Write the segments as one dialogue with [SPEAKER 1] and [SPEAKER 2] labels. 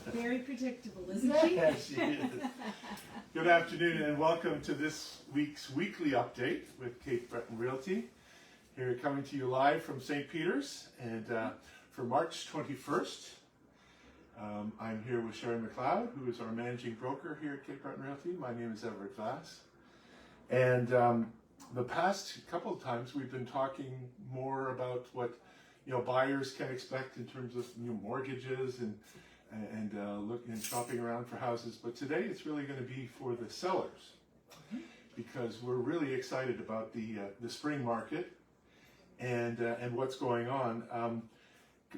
[SPEAKER 1] Very predictable, isn't she?
[SPEAKER 2] Yes, she is. Good afternoon and welcome to this week's weekly update with Cape Breton Realty. Here coming to you live from St. Peter's, and for March 21st, I'm here with Sharon McLeod, who is our managing broker here at Cape Breton Realty. My name is Everett Glass. And the past couple of times we've been talking more about what buyers can expect in terms of mortgages and looking and shopping around for houses. But today it's really going to be for the sellers, because we're really excited about the spring market and what's going on.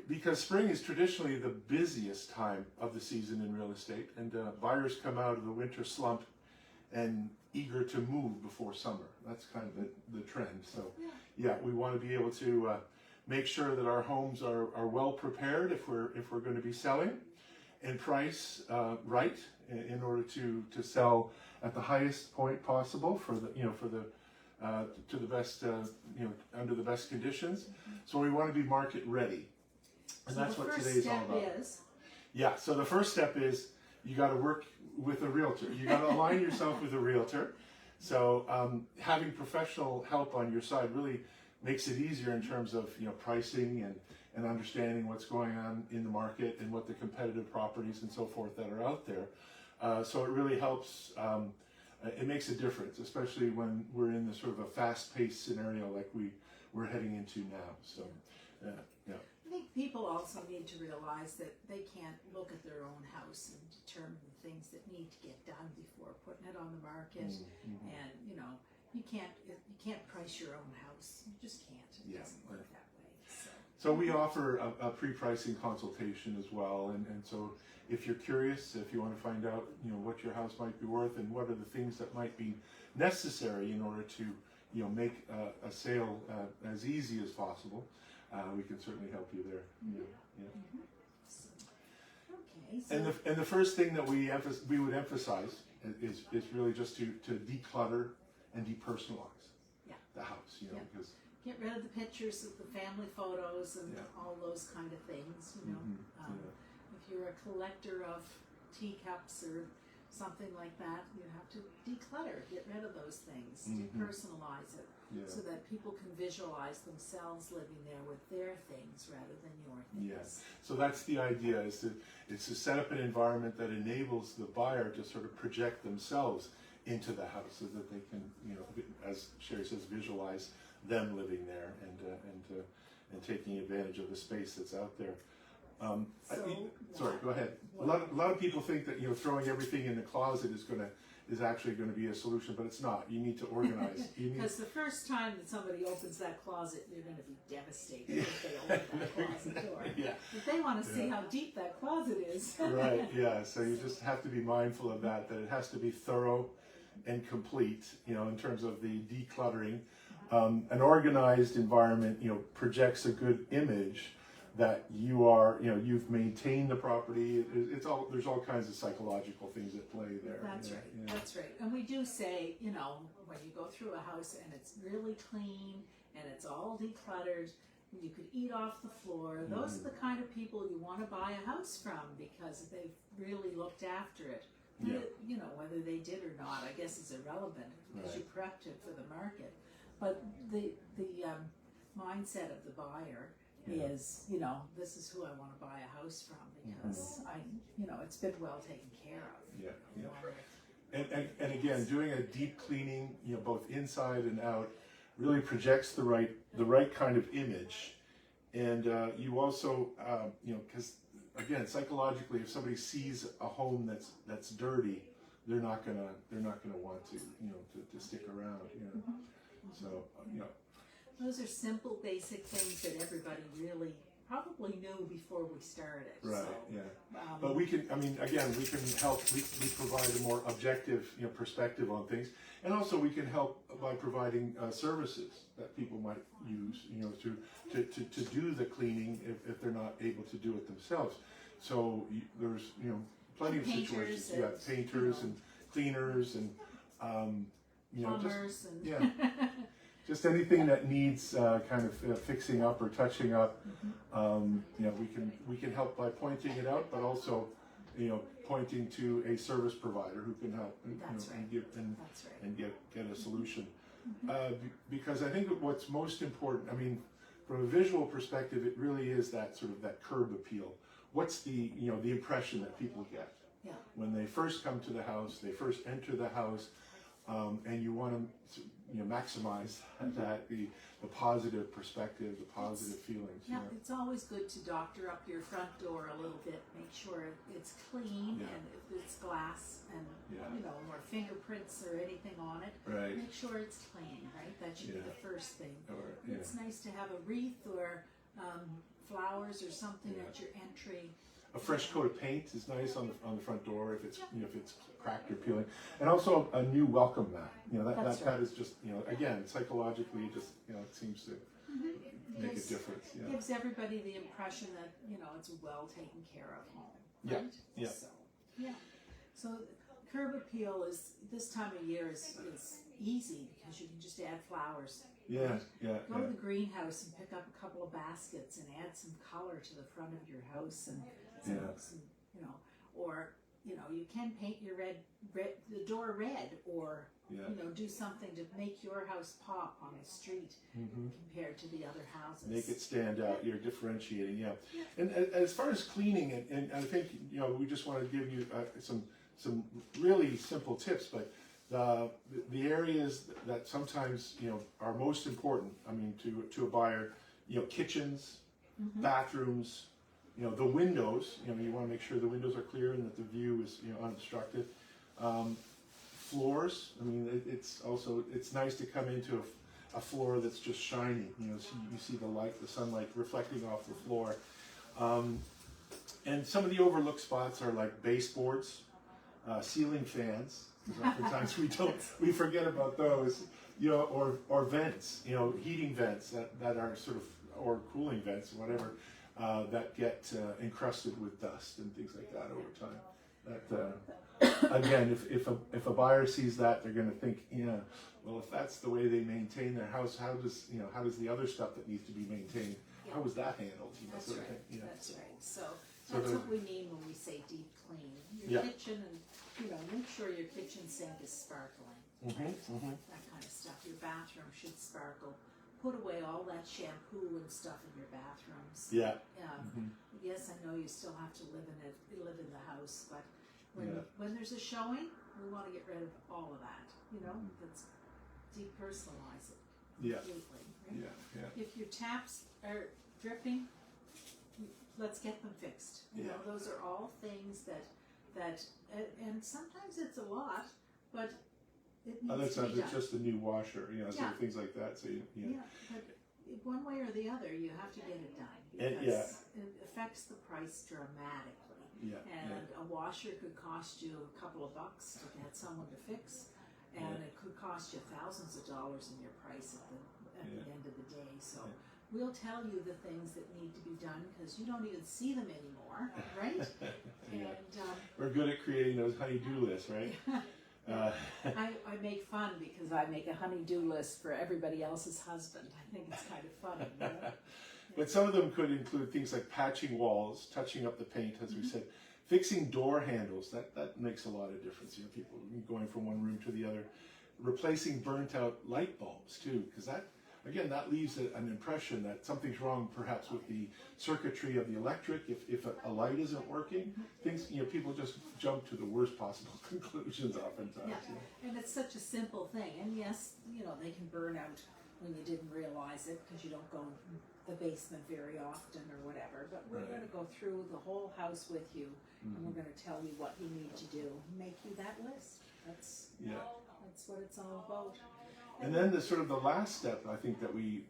[SPEAKER 2] Because spring is traditionally the busiest time of the season in real estate, and buyers come out of the winter slump and eager to move before summer. That's kind of the trend. So yeah, we want to be able to make sure that our homes are well prepared if we're going to be selling, and price right in order to sell at the highest point possible for the to the best under the best conditions. So we want to be market ready, and so that's what today's all about. Yeah. So the first step is you got to work with a realtor. You got to align yourself with a realtor. So having professional help on your side really makes it easier in terms of pricing and understanding what's going on in the market and what the competitive properties and so forth that are out there. So it really helps. It makes a difference, especially when we're in the sort of a fast-paced scenario like we're heading into now. So yeah.
[SPEAKER 1] I think people also need to realize that they can't look at their own house and determine the things that need to get done before putting it on the market. Mm-hmm. And you can't price your own house. You just can't. It doesn't work that way.
[SPEAKER 2] So we offer a pre-pricing consultation as well, and so if you're curious, if you want to find out what your house might be worth and what are the things that might be necessary in order to make a sale as easy as possible, we can certainly help you there.
[SPEAKER 1] Mm-hmm. Okay.
[SPEAKER 2] So. And the first thing that we would emphasize is really just to declutter and depersonalize the house. Because
[SPEAKER 1] get rid of the pictures of the family photos and all those kind of things. If you're a collector of teacups or something like that, you have to declutter, get rid of those things, depersonalize it, so that people can visualize themselves living there with their things rather than your things.
[SPEAKER 2] Yes. So that's the idea, is to set up an environment that enables the buyer to sort of project themselves into the house, so that they can, as Sherry says, visualize them living there and taking advantage of the space that's out there. Sorry, go ahead. A lot of people think that throwing everything in the closet is actually going to be a solution, but it's not. You need to organize.
[SPEAKER 1] Because the first time that somebody opens that closet, you're going to be devastated if they open that closet door. But they want to see how deep that closet is.
[SPEAKER 2] Right. Yeah. So you just have to be mindful of that it has to be thorough and complete. In terms of the decluttering. An organized environment, projects a good image that you've maintained the property. There's all kinds of psychological things at play there.
[SPEAKER 1] That's right. Yeah. That's right. And we do say, when you go through a house and it's really clean and it's all decluttered, you could eat off the floor. Those are the kind of people you want to buy a house from, because they've really looked after it. Whether they did or not, I guess is irrelevant, because you prepped it for the market. But the mindset of the buyer is, this is who I want to buy a house from, because it's been well taken care of.
[SPEAKER 2] And again, doing a deep cleaning, both inside and out, really projects the right kind of image. And you also, because again, psychologically, if somebody sees a home that's dirty, they're not gonna want to stick around. So
[SPEAKER 1] those are simple, basic things that everybody really probably knew before we started.
[SPEAKER 2] Right. But we can help. We provide a more objective, perspective on things, and also we can help by providing services that people might use, to do the cleaning if they're not able to do it themselves. So there's, plenty of situations. Painters and cleaners and
[SPEAKER 1] plumbers and
[SPEAKER 2] just anything that needs kind of fixing up or touching up. We can help by pointing it out, but also, pointing to a service provider who can help and get a solution. Because I think what's most important, I mean, from a visual perspective, it really is that sort of that curb appeal. What's the impression that people get when they first come to the house, they first enter the house, and you want to maximize that the positive perspective, the positive feelings.
[SPEAKER 1] Yeah, it's always good to doctor up your front door a little bit, make sure it's clean, and if it's glass and or fingerprints or anything on it, make sure it's clean, right? That should be the first thing. It's nice to have a wreath or flowers or something at your entry.
[SPEAKER 2] A fresh coat of paint is nice on the front door if it's if it's cracked or peeling, and also a new welcome mat. That is just again psychologically it just it seems to make a difference.
[SPEAKER 1] Gives everybody the impression that it's a well taken care of home. Right? So curb appeal is this time of year is easy because you can just add flowers. Go to the greenhouse and pick up a couple of baskets and add some color to the front of your house and some or you can paint your the door red or do something to make your house pop on the street compared to the other houses.
[SPEAKER 2] Make it stand out. You're differentiating, And as far as cleaning, and I think we just want to give you some really simple tips, but the areas that sometimes are most important. I mean, to a buyer, kitchens, bathrooms. The windows, you want to make sure the windows are clear and that the view is, unobstructed. Floors, I mean, it's nice to come into a floor that's just shining. You see the sunlight reflecting off the floor. And some of the overlooked spots are like baseboards, ceiling fans. Oftentimes we forget about those, or vents, heating vents that are sort of, or cooling vents, whatever. That get encrusted with dust and things like that over time. That again, if a buyer sees that, they're going to think, well, if that's the way they maintain their house, how does the other stuff that needs to be maintained, how was that handled?
[SPEAKER 1] That's right. That's right. So that's what we mean when we say deep clean. Your kitchen and make sure your kitchen sink is sparkling. Right? That kind of stuff. Your bathroom should sparkle. Put away all that shampoo and stuff in your bathrooms. Yes, I know you still have to live in the house, but when there's a showing, we want to get rid of all of that. Let's depersonalize it completely. Right? If your taps are dripping, let's get them fixed. Those are all things that and sometimes it's a lot, but it needs
[SPEAKER 2] other
[SPEAKER 1] to
[SPEAKER 2] times
[SPEAKER 1] be
[SPEAKER 2] it's
[SPEAKER 1] done.
[SPEAKER 2] just a new washer, sort of things like that. So
[SPEAKER 1] but one way or the other, you have to get it done because it affects the price dramatically. A washer could cost you a couple of bucks to get someone to fix, and it could cost you thousands of dollars in your price at the end of the day. So we'll tell you the things that need to be done because you don't even see them anymore, right?
[SPEAKER 2] We're good at creating those honey-do lists, right?
[SPEAKER 1] I make fun because I make a honey-do list for everybody else's husband. I think it's kind of funny.
[SPEAKER 2] But some of them could include things like patching walls, touching up the paint, as we said, fixing door handles. That makes a lot of difference. People going from one room to the other, replacing burnt-out light bulbs too, because that leaves an impression that something's wrong, perhaps with the circuitry of the electric. If a light isn't working, people just jump to the worst possible conclusions oftentimes.
[SPEAKER 1] And it's such a simple thing. And yes, they can burn out when you didn't realize it because you don't go in the basement very often or whatever. But we're going to go through the whole house with you, and we're going to tell you what you need to do. Make you that list. That's what it's all about.
[SPEAKER 2] And then the sort of the last step I think that we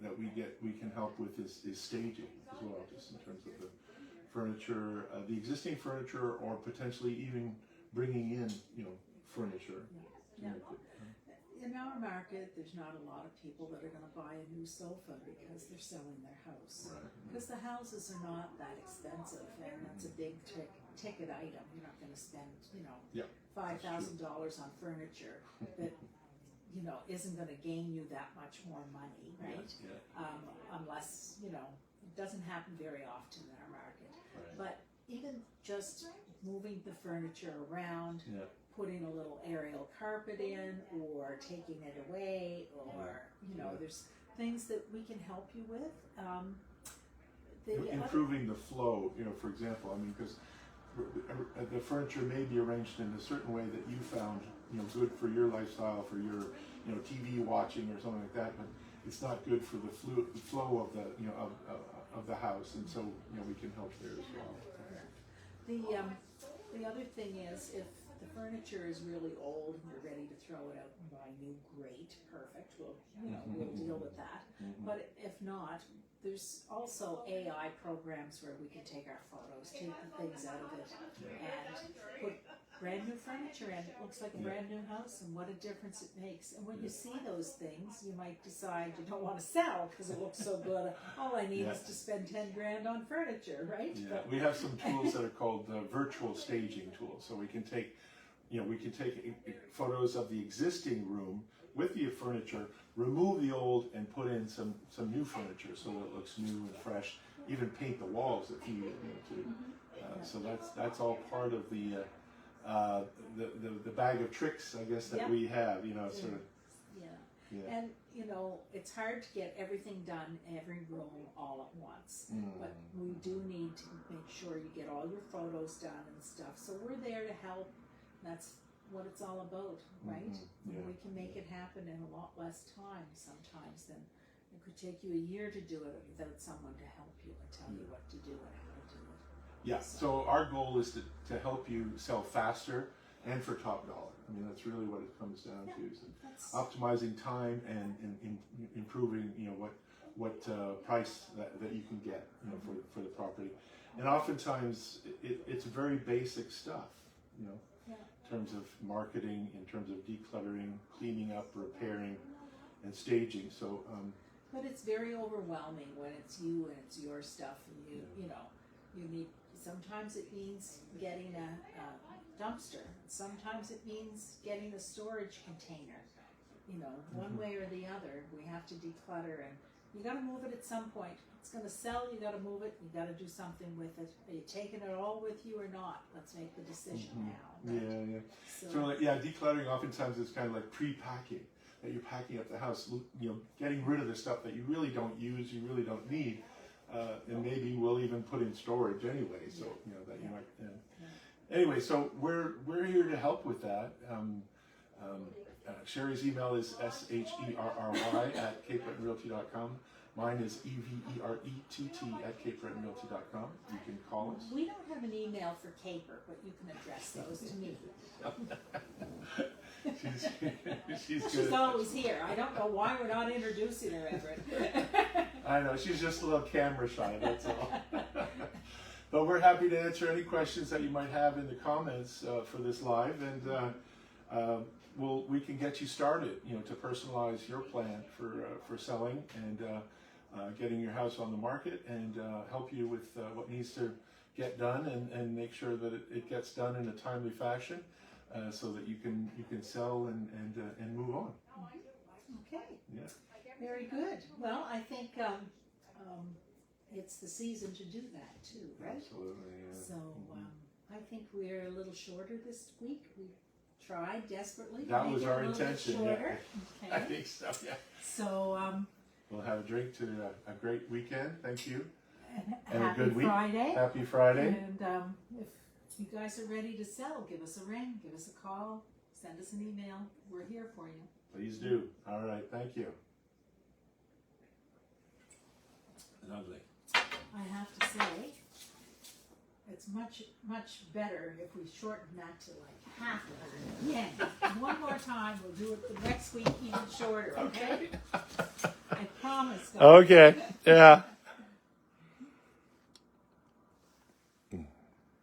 [SPEAKER 2] can help with is staging as well, just in terms of the furniture, the existing furniture, or potentially even bringing in furniture.
[SPEAKER 1] In our market, there's not a lot of people that are going to buy a new sofa because they're selling their house. Because the houses are not that expensive, and that's a big ticket item. You're not going to spend $5,000 on furniture that isn't going to gain you that much more money, right?
[SPEAKER 2] Yeah.
[SPEAKER 1] Unless, it doesn't happen very often in our market.
[SPEAKER 2] Right.
[SPEAKER 1] But even just moving the furniture around,
[SPEAKER 2] Yeah.
[SPEAKER 1] putting a little aerial carpet in, or taking it away, or, there's things that we can help you with.
[SPEAKER 2] Improving the flow, for example, because the furniture may be arranged in a certain way that you found, good for your lifestyle, for your, TV watching or something like that, but it's not good for the flow of the, of the house, and so, we can help there as well.
[SPEAKER 1] The other thing is, if the furniture is really old and you're ready to throw it out and buy new, great, perfect, we'll deal with that. But if not, there's also AI programs where we can take our photos, take the things out of it, and put brand new furniture in. It looks like a brand new house, and what a difference it makes. And when you see those things, you might decide you don't want to sell because it looks so good. All I need is to spend 10 grand on furniture, right?
[SPEAKER 2] Yeah, we have some tools that are called virtual staging tools. So we can take, photos of the existing room with the furniture, remove the old, and put in some new furniture so that it looks new and fresh. Even paint the walls if you need to. So that's all part of the bag of tricks, I guess, that we have. Sort of.
[SPEAKER 1] Yeah. And it's hard to get everything done in every room all at once. But we do need to make sure you get all your photos done and stuff. So we're there to help. That's what it's all about, right? And we can make it happen in a lot less time sometimes than it could take you a year to do it without someone to help you and tell you what to do and how to do it.
[SPEAKER 2] Yeah, so our goal is to help you sell faster and for top dollar. That's really what it comes down to, is optimizing time and improving, what price that you can get, for the property. And oftentimes it's very basic stuff, in terms of marketing, in terms of decluttering, cleaning up, repairing, and staging. So,
[SPEAKER 1] but it's very overwhelming when it's you and it's your stuff, and you need. Sometimes it means getting a dumpster. Sometimes it means getting a storage container. One way or the other, we have to declutter, and you got to move it at some point. It's going to sell. You got to move it. You got to do something with it. Are you taking it all with you or not? Let's make the decision now. Right?
[SPEAKER 2] So decluttering oftentimes is kind of like pre-packing. That you're packing up the house, getting rid of the stuff that you really don't use, you really don't need. And maybe we'll even put in storage anyway, so that you might. Anyway, so we're here to help with that. Sherry's email is sherry@capebrettonrealty.com. Mine is everett@capebrettonrealty.com. You can call us.
[SPEAKER 1] We don't have an email for Caper, but you can address those to me. She's always here. I don't know why we're not introducing her, Everett.
[SPEAKER 2] I know, she's just a little camera shy, that's all. But we're happy to answer any questions that you might have in the comments for this live, and we can get you started, to personalize your plan for selling and getting your house on the market, and help you with what needs to get done, and make sure that it gets done in a timely fashion. So that you can sell and move on.
[SPEAKER 1] Okay.
[SPEAKER 2] Yeah.
[SPEAKER 1] Very good. Well, I think it's the season to do that too, right?
[SPEAKER 2] Absolutely. Yeah.
[SPEAKER 1] So I think we're a little shorter this week. We tried desperately.
[SPEAKER 2] That was our intention.
[SPEAKER 1] Shorter.
[SPEAKER 2] Yeah.
[SPEAKER 1] Okay.
[SPEAKER 2] I think so. Yeah.
[SPEAKER 1] So
[SPEAKER 2] we'll have a drink to a great weekend. Thank you.
[SPEAKER 1] And
[SPEAKER 2] a good week.
[SPEAKER 1] Friday.
[SPEAKER 2] Happy Friday.
[SPEAKER 1] And if you guys are ready to sell, give us a ring, give us a call, send us an email. We're here for you.
[SPEAKER 2] Please do. All right. Thank you. Lovely.
[SPEAKER 1] I have to say, it's much, much better if we shorten that to like half of it. Yeah. One more time, we'll do it the next week even shorter, okay? I promise.
[SPEAKER 2] Okay. Yeah.